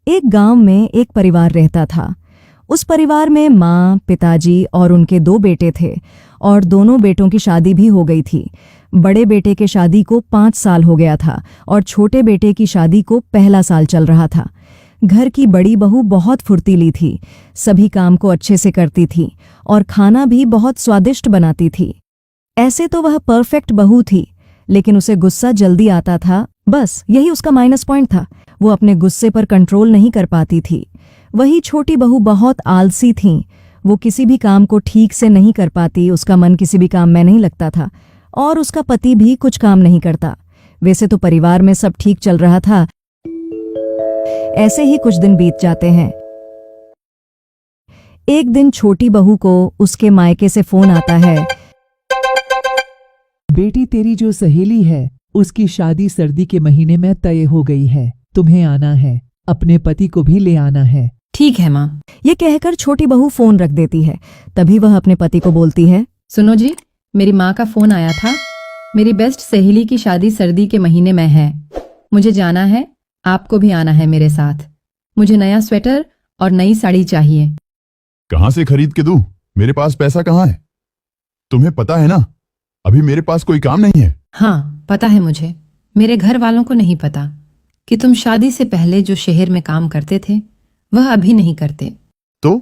एक गांव में एक परिवार रहता था। उस परिवार में माँ, पिताजी और उनके 2 बेटे थे और दोनों बेटों की शादी भी हो गई थी। बड़े बेटे के शादी को 5 साल हो गया था और छोटे बेटे की शादी को पहला साल चल रहा था। घर की बड़ी बहू बहुत फुर्तीली थी, सभी काम को अच्छे से करती थी और खाना भी बहुत स्वादिष्ट बनाती थी। ऐसे तो वह परफेक्ट बहू थी, लेकिन उसे गुस्सा जल्दी आता था। बस यही उसका माइनस पॉइंट था। वो अपने गुस्से पर कंट्रोल नहीं कर पाती थी। वही छोटी बहू बहुत आलसी थीं। वो किसी भी काम को ठीक से नहीं कर पाती, उसका मन किसी भी काम में नहीं लगता था और उसका पति भी कुछ काम नहीं करता। वैसे तो परिवार में सब ठीक चल रहा था। ऐसे ही कुछ दिन बीत जाते हैं। एक दिन छोटी बहू को उसके मायके से फोन आता है। बेटी, तेरी जो सहेली है उसकी शादी सर्दी के महीने में तय हो गई है। तुम्हें आना है, अपने पति को भी ले आना है। ठीक है माँ। ये कहकर छोटी बहू फोन रख देती है। तभी वह अपने पति को बोलती है, सुनो जी, मेरी माँ का फोन आया था। मेरी बेस्ट सहेली की शादी सर्दी के महीने में है। मुझे जाना है, आपको भी आना है मेरे साथ। मुझे नया स्वेटर और नई साड़ी चाहिए। कहाँ से खरीद के दूं? मेरे पास पैसा कहाँ है? तुम्हें पता है ना, अभी मेरे पास कोई काम नहीं है। हाँ, पता है मुझे। मेरे घर वालों को नहीं पता कि तुम शादी से पहले जो शहर में काम करते थे वह अभी नहीं करते। तो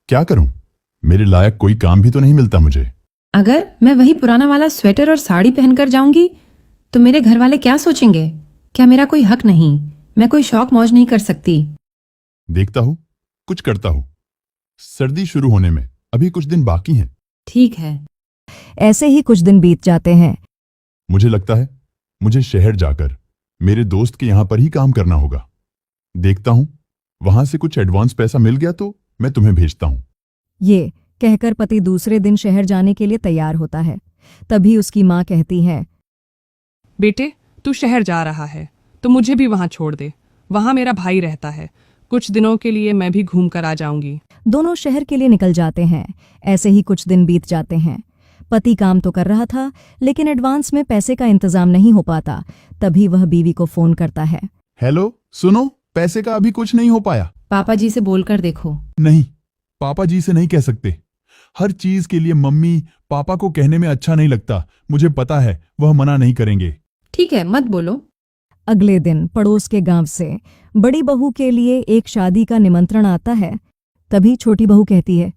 क्या करूं? मेरे लायक कोई काम भी तो नहीं मिलता मुझे। अगर मैं वही पुराना वाला स्वेटर और साड़ी पहनकर जाऊंगी तो मेरे घर वाले क्या सोचेंगे? क्या मेरा कोई हक नहीं? मैं कोई शौक मौज नहीं कर सकती? देखता हूं, कुछ करता हूं। सर्दी शुरू होने में अभी कुछ दिन बाकी हैं। ठीक है। ऐसे ही कुछ दिन बीत जाते हैं। मुझे लगता है मुझे शहर जाकर मेरे दोस्त के यहां पर ही काम करना होगा। देखता हूं, वहां से कुछ एडवांस पैसा मिल गया तो मैं तुम्हें भेजता हूं। ये कहकर पति दूसरे दिन शहर जाने के लिए तैयार होता है। तभी उसकी माँ कहती है, बेटे, तू शहर जा रहा है तो मुझे भी वहां छोड़ दे। वहां मेरा भाई रहता है। कुछ दिनों के लिए मैं भी घूम कर आ जाऊंगी। दोनों शहर के लिए निकल जाते हैं। ऐसे ही कुछ दिन बीत जाते हैं। पति काम तो कर रहा था, लेकिन एडवांस में पैसे का इंतजाम नहीं हो पाता। तभी वह बीवी को फोन करता है। हेलो, सुनो, पैसे का अभी कुछ नहीं हो पाया। पापा जी से बोलकर देखो। नहीं, पापा जी से नहीं कह सकते। हर चीज के लिए मम्मी पापा को कहने में अच्छा नहीं लगता। मुझे पता है वह मना नहीं करेंगे। ठीक है, मत बोलो। अगले दिन पड़ोस के गांव से बड़ी बहू के लिए एक शादी का निमंत्रण आता है। तभी छोटी बहू कहती है,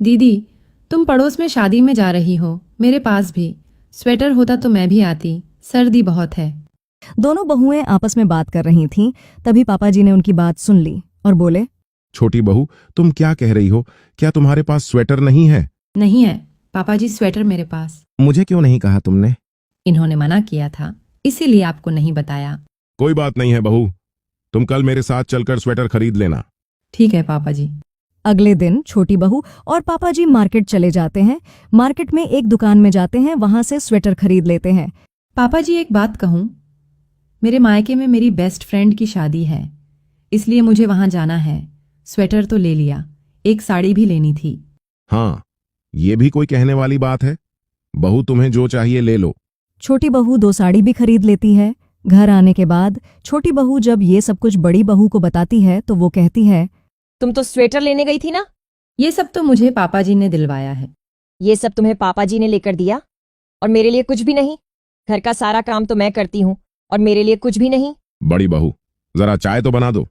दीदी, तुम पड़ोस में शादी में जा रही हो। मेरे पास भी स्वेटर होता तो मैं भी आती। सर्दी बहुत है। दोनों बहुएं आपस में बात कर रही थीं। तभी पापा जी ने उनकी बात सुन ली और बोले, छोटी बहू, तुम क्या कह रही हो? क्या तुम्हारे पास स्वेटर नहीं है? नहीं है पापा जी, स्वेटर मेरे पास। मुझे क्यों नहीं कहा तुमने? इन्होंने मना किया था, इसीलिए आपको नहीं बताया। कोई बात नहीं है बहू, तुम कल मेरे साथ चलकर स्वेटर खरीद लेना। ठीक है पापा जी। अगले दिन छोटी बहू और पापा जी मार्केट चले जाते हैं। मार्केट में एक दुकान में जाते हैं, वहां से स्वेटर खरीद लेते हैं। पापा जी, एक बात कहूँ? मेरे मायके में मेरी बेस्ट फ्रेंड की शादी है, इसलिए मुझे वहां जाना है। स्वेटर तो ले लिया, एक साड़ी भी लेनी थी। हाँ, ये भी कोई कहने वाली बात है? बहू, तुम्हें जो चाहिए ले लो। छोटी बहू 2 साड़ी भी खरीद लेती है। घर आने के बाद छोटी बहू जब ये सब कुछ बड़ी बहू को बताती है तो वो कहती है, तुम तो स्वेटर लेने गई थी ना? ये सब तो मुझे पापा जी ने दिलवाया है। ये सब तुम्हें पापा जी ने लेकर दिया और मेरे लिए कुछ भी नहीं? घर का सारा काम तो मैं करती हूँ और मेरे लिए कुछ भी नहीं? बड़ी बहू, जरा चाय तो बना दो।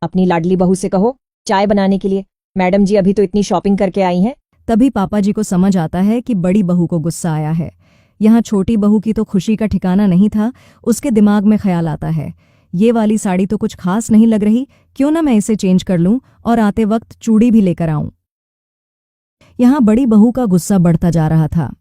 अपनी लाडली बहू से कहो चाय बनाने के लिए। मैडम जी अभी तो इतनी शॉपिंग करके आई हैं। तभी पापा जी को समझ आता है कि बड़ी बहू को गुस्सा आया है। यहाँ छोटी बहू की तो खुशी का ठिकाना नहीं था। उसके दिमाग में ख्याल आता है, ये वाली साड़ी तो कुछ खास नहीं लग रही, क्यों ना मैं इसे चेंज कर लूं और आते वक्त चूड़ी भी लेकर आऊं। यहाँ बड़ी बहू का गुस्सा बढ़ता जा रहा था।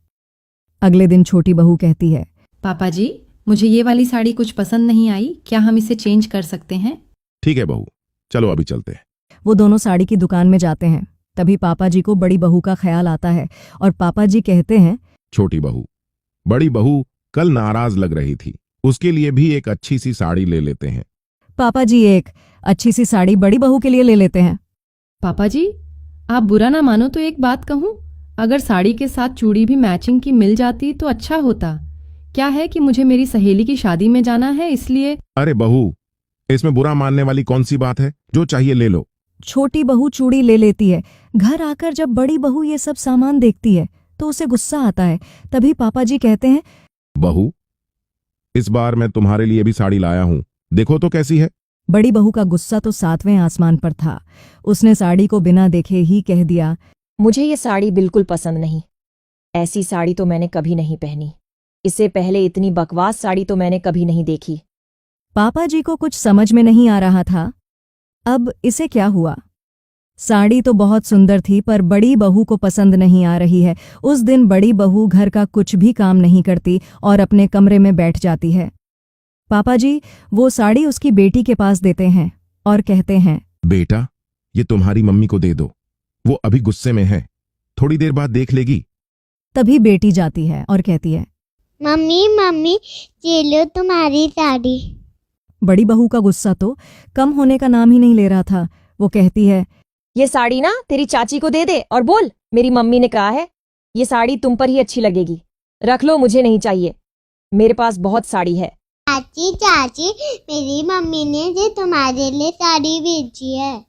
अगले दिन छोटी बहू कहती है, पापा जी, मुझे ये वाली साड़ी कुछ पसंद नहीं आई, क्या हम इसे चेंज कर सकते हैं? ठीक है बहू, चलो अभी चलते हैं। वो दोनों साड़ी की दुकान में जाते हैं। तभी पापा जी को बड़ी बहू का ख्याल आता है और पापा जी कहते हैं, छोटी बहू, बड़ी बहू कल नाराज लग रही थी, उसके लिए भी एक अच्छी सी साड़ी ले लेते हैं। पापा जी एक अच्छी सी साड़ी बड़ी बहू के लिए ले लेते हैं। पापा जी, आप बुरा ना मानो तो एक बात कहूँ, अगर साड़ी के साथ चूड़ी भी मैचिंग की मिल जाती तो अच्छा होता। क्या है कि मुझे मेरी सहेली की शादी में जाना है, इसलिए। अरे बहू, इसमें बुरा मानने वाली कौन सी बात है? जो चाहिए ले लो। छोटी बहू चूड़ी ले लेती है। घर आकर जब बड़ी बहू ये सब सामान देखती है तो उसे गुस्सा आता है। तभी पापा जी कहते हैं, बहू, इस बार मैं तुम्हारे लिए भी साड़ी लाया हूँ, देखो तो कैसी है। बड़ी बहू का गुस्सा तो 7वें आसमान पर था। उसने साड़ी को बिना देखे ही कह दिया, मुझे ये साड़ी बिल्कुल पसंद नहीं। ऐसी साड़ी तो मैंने कभी नहीं पहनी। इससे पहले इतनी बकवास साड़ी तो मैंने कभी नहीं देखी। पापा जी को कुछ समझ में नहीं आ रहा था। अब इसे क्या हुआ? साड़ी तो बहुत सुंदर थी पर बड़ी बहू को पसंद नहीं आ रही है। उस दिन बड़ी बहू घर का कुछ भी काम नहीं करती और अपने कमरे में बैठ जाती है। पापा जी वो साड़ी उसकी बेटी के पास देते हैं और कहते हैं, बेटा, ये तुम्हारी मम्मी को दे दो, वो अभी गुस्से में है, थोड़ी देर बाद देख लेगी। तभी बेटी जाती है और कहती है, मम्मी मम्मी, ये लो तुम्हारी साड़ी। बड़ी बहू का गुस्सा तो कम होने का नाम ही नहीं ले रहा था। वो कहती है, ये साड़ी ना तेरी चाची को दे दे और बोल मेरी मम्मी ने कहा है ये साड़ी तुम पर ही अच्छी लगेगी। रख लो, मुझे नहीं चाहिए। मेरे पास बहुत साड़ी है। चाची चाची, मेरी मम्मी ने जो तुम्हारे लिए साड़ी भेजी है।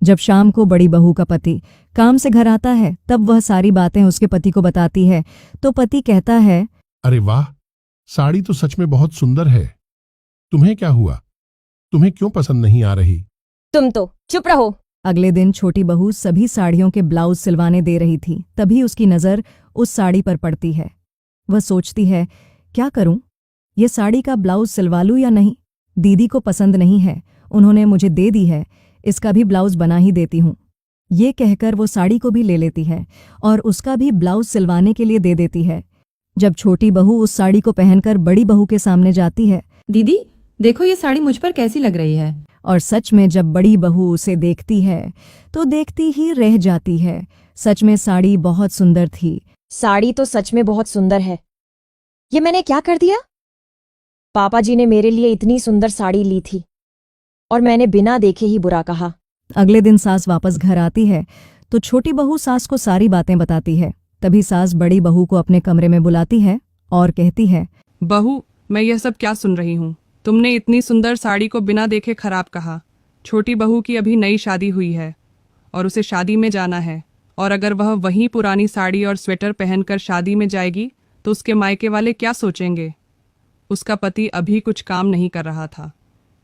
जब शाम को बड़ी बहू का पति काम से घर आता है तब वह सारी बातें उसके पति को बताती है। तो पति कहता है, अरे वाह, साड़ी तो सच में बहुत सुंदर है। तुम्हें क्या हुआ? तुम्हें क्यों पसंद नहीं आ रही? तुम तो चुप रहो। अगले दिन छोटी बहू सभी साड़ियों के ब्लाउज सिलवाने दे रही थी। तभी उसकी नज़र उस साड़ी पर पड़ती है। वह सोचती है, क्या करूं? ये साड़ी का ब्लाउज सिलवा लूं या नहीं? दीदी को पसंद नहीं है, उन्होंने मुझे दे दी है, इसका भी ब्लाउज बना ही देती हूं। ये कहकर वो साड़ी को भी ले लेती है और उसका भी ब्लाउज सिलवाने के लिए दे देती है। जब छोटी बहू उस साड़ी को पहनकर बड़ी बहू के सामने जाती है, दीदी देखो ये साड़ी मुझ पर कैसी लग रही है। और सच में जब बड़ी बहू उसे देखती है तो देखती ही रह जाती है। सच में साड़ी बहुत सुंदर थी। साड़ी तो सच में बहुत सुंदर है। ये मैंने क्या कर दिया? पापा जी ने मेरे लिए इतनी सुंदर साड़ी ली थी और मैंने बिना देखे ही बुरा कहा। अगले दिन सास वापस घर आती है तो छोटी बहू सास को सारी बातें बताती है। तभी सास बड़ी बहू को अपने कमरे में बुलाती है और कहती है, बहू, मैं यह सब क्या सुन रही हूँ? तुमने इतनी सुंदर साड़ी को बिना देखे खराब कहा। छोटी बहू की अभी नई शादी हुई है और उसे शादी में जाना है, और अगर वह वहीं पुरानी साड़ी और स्वेटर पहनकर शादी में जाएगी तो उसके मायके वाले क्या सोचेंगे? उसका पति अभी कुछ काम नहीं कर रहा था,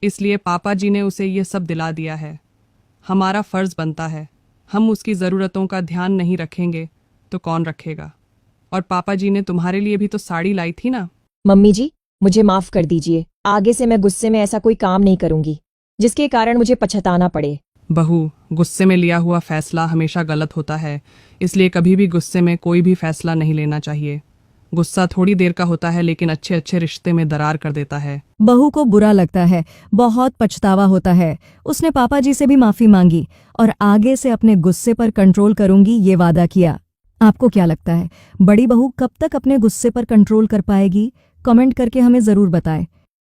इसलिए पापा जी ने उसे ये सब दिला दिया है। हमारा फर्ज बनता है, हम उसकी ज़रूरतों का ध्यान नहीं रखेंगे तो कौन रखेगा? और पापा जी ने तुम्हारे लिए भी तो साड़ी लाई थी ना। मम्मी जी, मुझे माफ कर दीजिए। आगे से मैं गुस्से में ऐसा कोई काम नहीं करूंगी जिसके कारण मुझे पछताना पड़े। बहू, गुस्से में लिया हुआ फैसला हमेशा गलत होता है, इसलिए कभी भी गुस्से में कोई भी फैसला नहीं लेना चाहिए। गुस्सा थोड़ी देर का होता है लेकिन अच्छे अच्छे रिश्ते में दरार कर देता है। बहू को बुरा लगता है, बहुत पछतावा होता है। उसने पापा जी से भी माफी मांगी और आगे से अपने गुस्से पर कंट्रोल करूंगी ये वादा किया। आपको क्या लगता है, बड़ी बहू कब तक अपने गुस्से पर कंट्रोल कर पाएगी? कमेंट करके हमें जरूर बताएं।